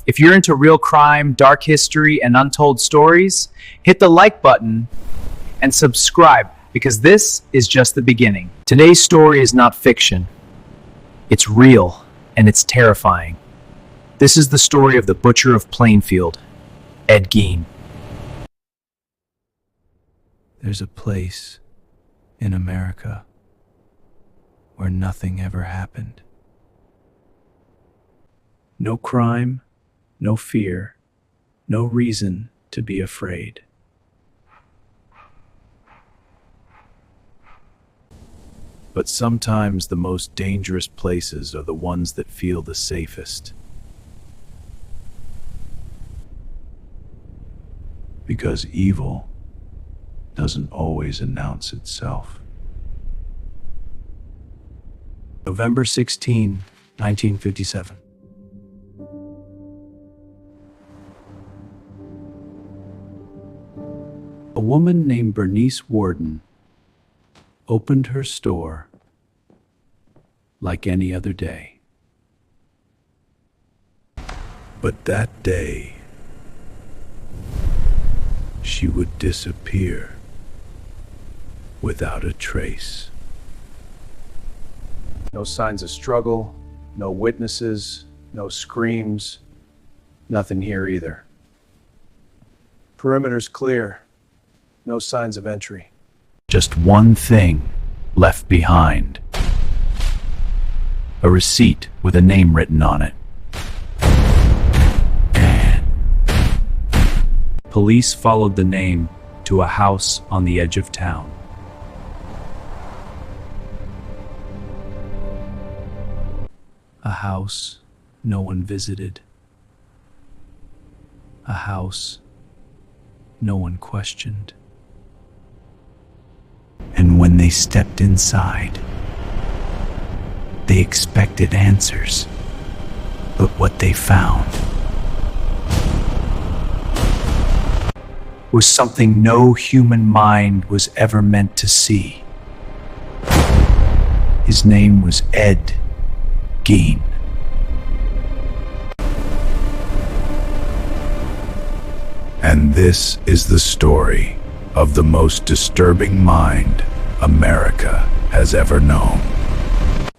If you're into real crime, dark history, and untold stories, hit the like button and subscribe because this is just the beginning. Today's story is not fiction. It's real and it's terrifying. This is the story of the Butcher of Plainfield, Ed Gein. There's a place in America where nothing ever happened. No crime, no fear, no reason to be afraid. But sometimes the most dangerous places are the ones that feel the safest. Because evil doesn't always announce itself. November 16, 1957. A woman named Bernice Warden opened her store like any other day. But that day, she would disappear without a trace. No signs of struggle, no witnesses, no screams, nothing here either. Perimeter's clear, no signs of entry. Just one thing left behind. A receipt with a name written on it. Police followed the name to a house on the edge of town. A house no one visited. A house no one questioned. And when they stepped inside, they expected answers. But what they found was something no human mind was ever meant to see. His name was Ed Gein. And this is the story of the most disturbing mind America has ever known.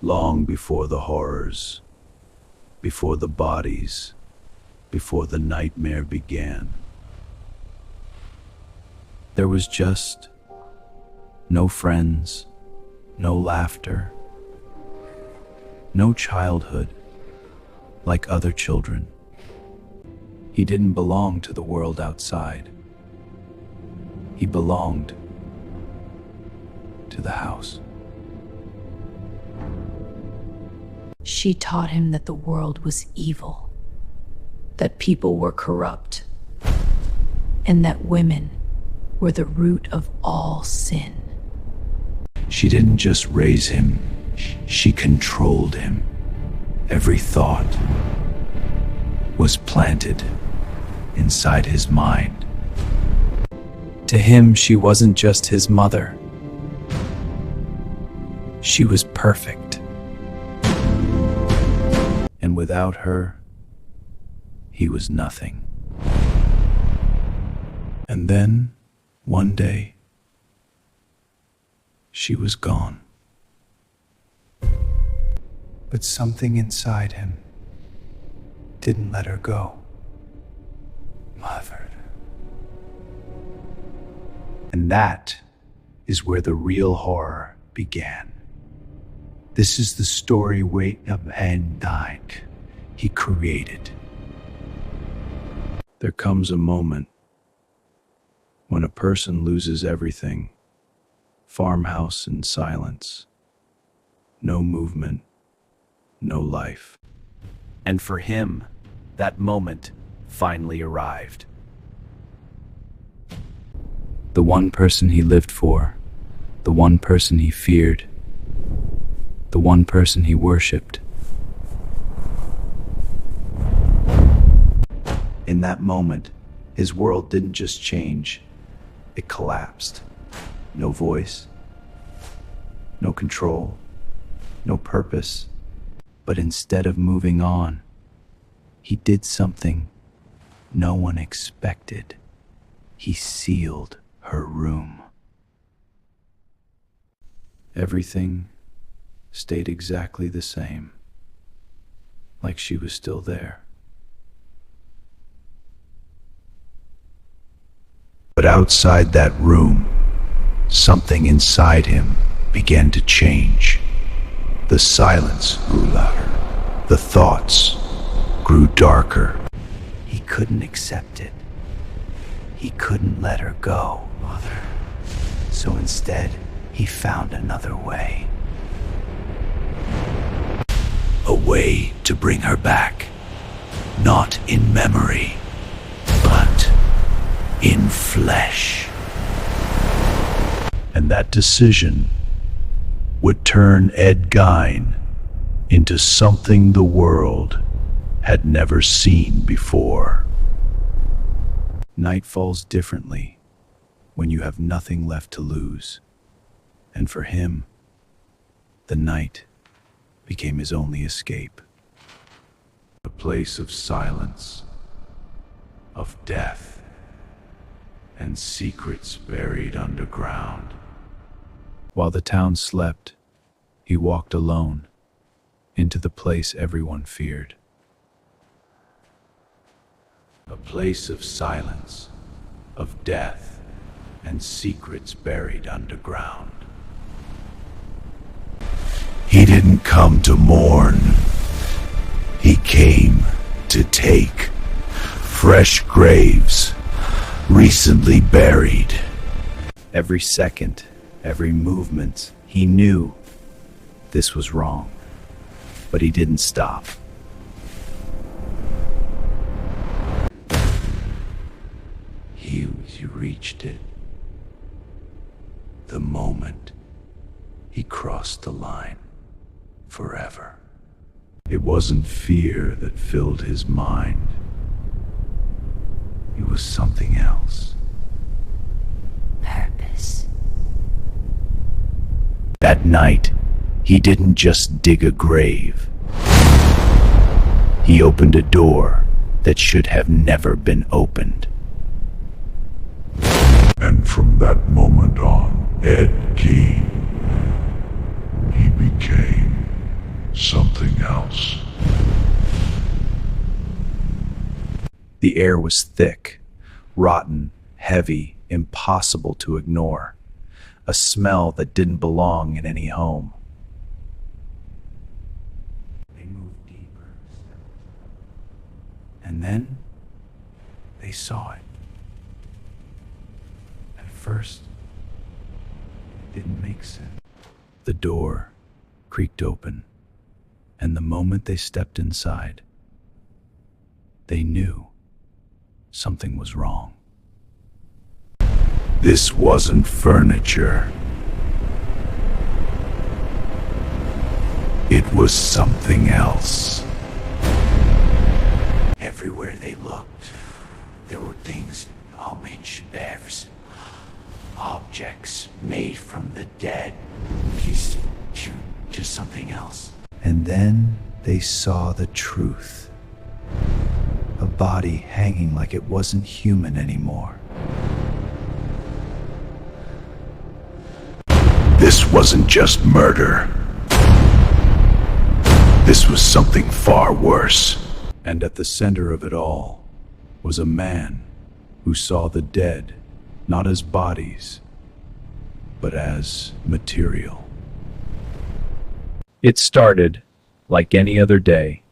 Long before the horrors, before the bodies, before the nightmare began, there was just no friends, no laughter, no childhood like other children. He didn't belong to the world outside. He belonged to the house. She taught him that the world was evil, that people were corrupt, and that women were the root of all sin. She didn't just raise him, she controlled him. Every thought was planted inside his mind. To him, she wasn't just his mother. She was perfect. And without her, he was nothing. And then, one day, she was gone. But something inside him didn't let her go. Mother. And that is where the real horror began. This is the story of Ed Gein he created. There comes a moment when a person loses everything. Farmhouse in silence. No movement, no life. And for him, that moment finally arrived. The one person he lived for, the one person he feared, the one person he worshipped. In that moment, his world didn't just change, it collapsed. No voice, no control, no purpose. But instead of moving on, He did something no one expected. He sealed her room. Everything stayed exactly the same, like she was still there. But outside that room, something inside him began to change. The silence grew louder. The thoughts grew darker. He couldn't accept it. He couldn't let her go, Mother. So instead, he found another way. A way to bring her back. Not in memory, but in flesh. And that decision would turn Ed Gein into something the world had never seen before. Night falls differently when you have nothing left to lose. And for him, the night became his only escape. A place of silence, of death, and secrets buried underground. While the town slept, he walked alone into the place everyone feared. A place of silence, of death, and secrets buried underground. He didn't come to mourn. He came to take fresh graves, recently buried. Every second, every movement, he knew this was wrong, but he didn't stop. He reached it. The moment he crossed the line forever. It wasn't fear that filled his mind. It was something else. Purpose. That night, he didn't just dig a grave. He opened a door that should have never been opened. And from that moment on, Ed Gein, he became something else. The air was thick, rotten, heavy, impossible to ignore. A smell that didn't belong in any home. They moved deeper. And then they saw it. At first, it didn't make sense. The door creaked open, and the moment they stepped inside, they knew something was wrong. This wasn't furniture. It was something else. Everywhere they looked, there were things, homage bears, objects made from the dead. Just something else. And then they saw the truth. A body hanging like it wasn't human anymore. This wasn't just murder. This was something far worse. And at the center of it all was a man who saw the dead not as bodies, but as material. It started like any other day.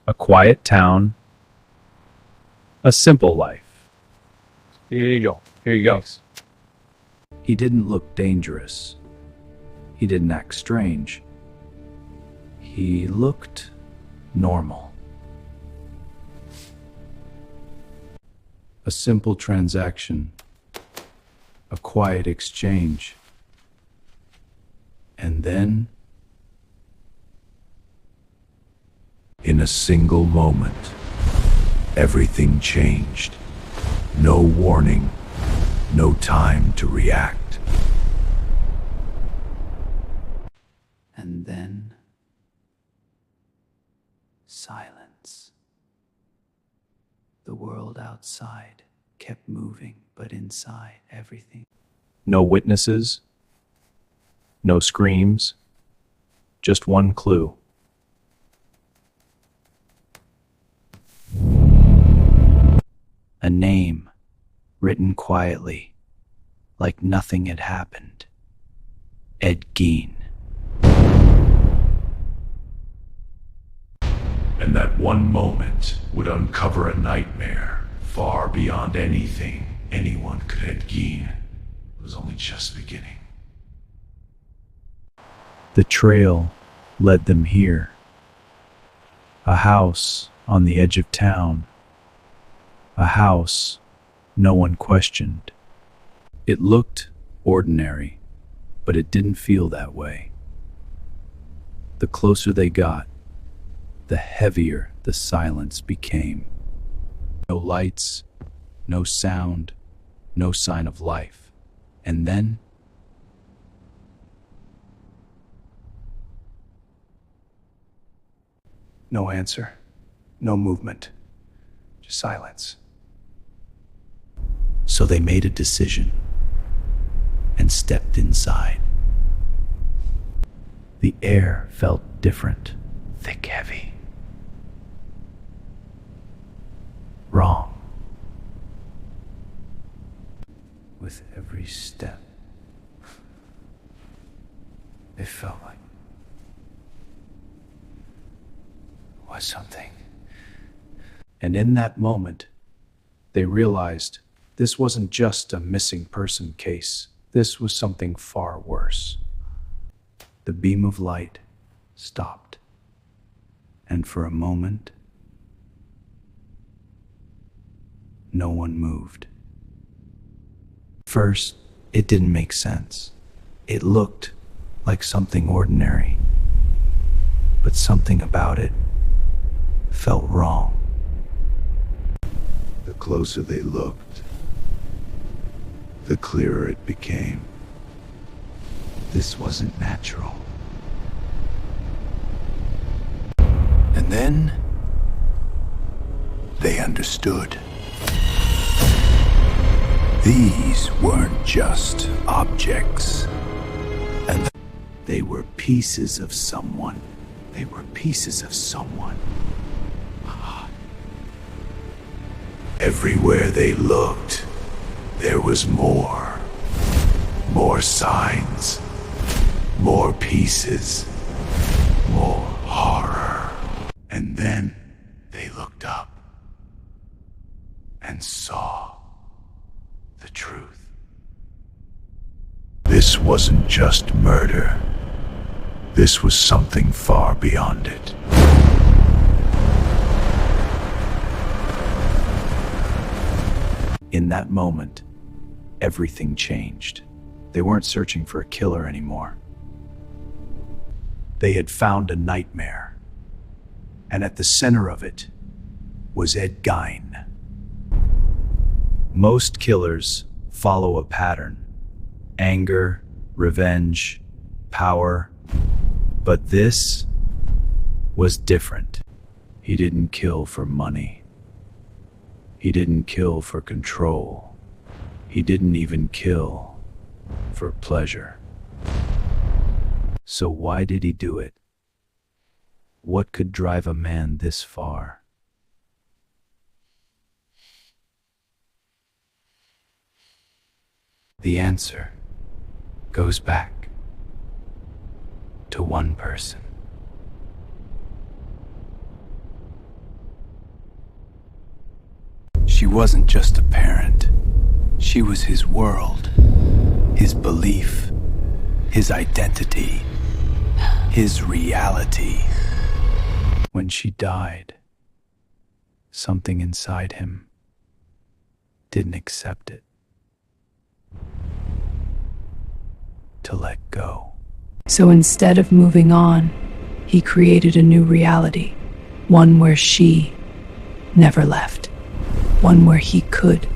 A quiet town, a simple life. Here you go. Here you go. He didn't look dangerous. He didn't act strange. He looked normal. A simple transaction, a quiet exchange. And then, in a single moment, everything changed. No warning, no time to react. And then, silence. The world outside kept moving, but inside everything. No witnesses, no screams, just one clue. A name written quietly, like nothing had happened. Ed Gein. And that one moment would uncover a nightmare far beyond anything anyone could have Gein. It was only just beginning. The trail led them here. A house on the edge of town. A house no one questioned. It looked ordinary, but it didn't feel that way. The closer they got, the heavier the silence became. No lights, no sound, no sign of life. And then no answer, no movement, just silence. So they made a decision and stepped inside. The air felt different, thick, heavy. Wrong. With every step, it felt like was something. And in that moment, they realized this wasn't just a missing person case. This was something far worse. The beam of light stopped, and for a moment, no one moved. First, it didn't make sense. It looked like something ordinary, but something about it felt wrong. The closer they looked, the clearer it became. This wasn't natural. And then They understood. These weren't just objects, and they were pieces of someone. They were pieces of someone. Everywhere they looked, there was more. More signs. More pieces. More horror. And then they looked up and saw the truth. This wasn't just murder. This was something far beyond it. in that moment, everything changed. They weren't searching for a killer anymore. They had found a nightmare, and at the center of it was Ed Gein. Most killers follow a pattern: anger, revenge, power. But this was different. He didn't kill for money. He didn't kill for control. He didn't even kill for pleasure. So why did he do it? What could drive a man this far? The answer goes back to one person. She wasn't just a parent. She was his world, his belief, his identity, his reality. When she died, something inside him didn't accept it. To let go. So instead of moving on, he created a new reality, one where she never left, one where he could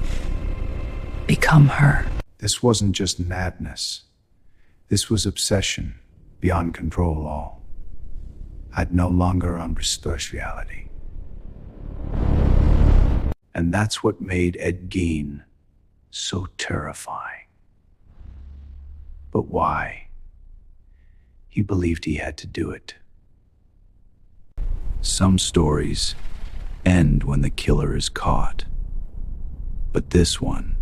become her. This wasn't just madness. This was obsession beyond control all. I'd no longer understood reality. And that's what made Ed Gein so terrifying. But why? He believed he had to do it. Some stories end when the killer is caught, but this one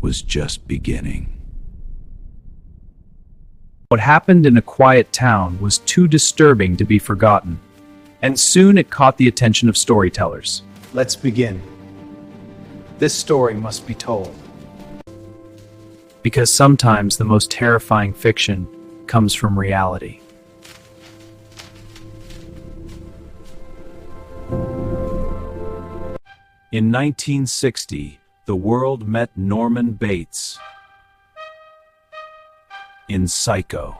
was just beginning. What happened in a quiet town was too disturbing to be forgotten, and soon it caught the attention of storytellers. Let's begin. This story must be told. Because sometimes the most terrifying fiction comes from reality. In 1960, the world met Norman Bates in Psycho.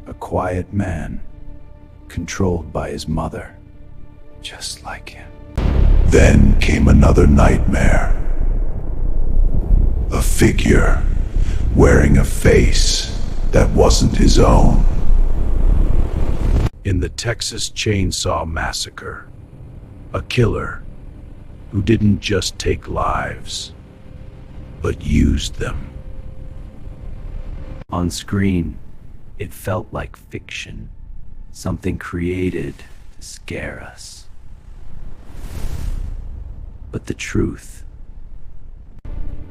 A quiet man, controlled by his mother, just like him. Then came another nightmare. A figure wearing a face that wasn't his own. In the Texas Chainsaw Massacre, a killer who didn't just take lives, but used them. On screen, it felt like fiction, something created to scare us. But the truth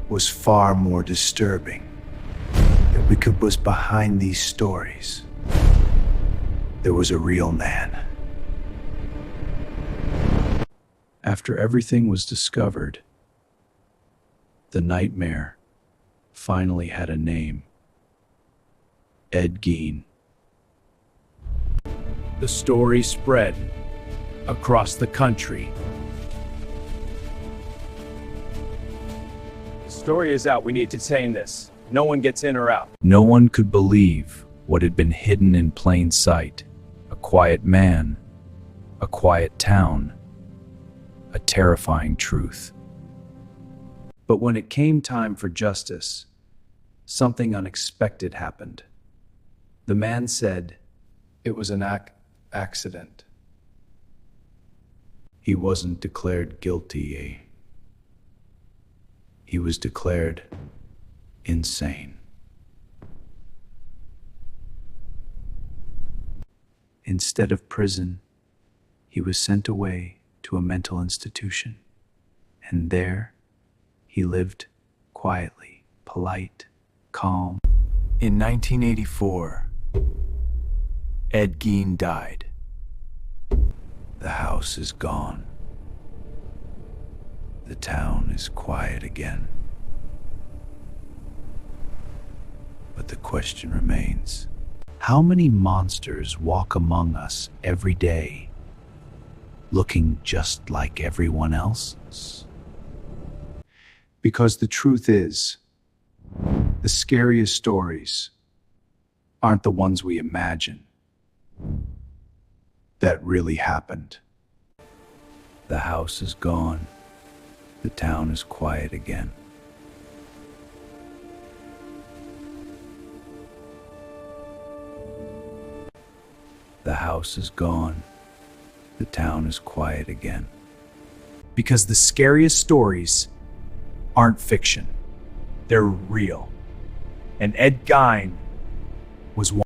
was far more disturbing. What was behind these stories? There was a real man. After everything was discovered, the nightmare finally had a name. Ed Gein. The story spread across the country. The story is out. We need to tame this. No one gets in or out. No one could believe what had been hidden in plain sight. A quiet man, a quiet town, a terrifying truth. But when it came time for justice, something unexpected happened. The man said it was an accident. He wasn't declared guilty. He was declared insane. Instead of prison, he was sent away to a mental institution. And there, he lived quietly, polite, calm. In 1984, Ed Gein died. The house is gone. The town is quiet again. But the question remains, how many monsters walk among us every day, looking just like everyone else? Because the truth is, the scariest stories aren't the ones we imagine that really happened. The house is gone. The town is quiet again. The house is gone. The town is quiet again. Because the scariest stories aren't fiction. They're real. And Ed Gein was one.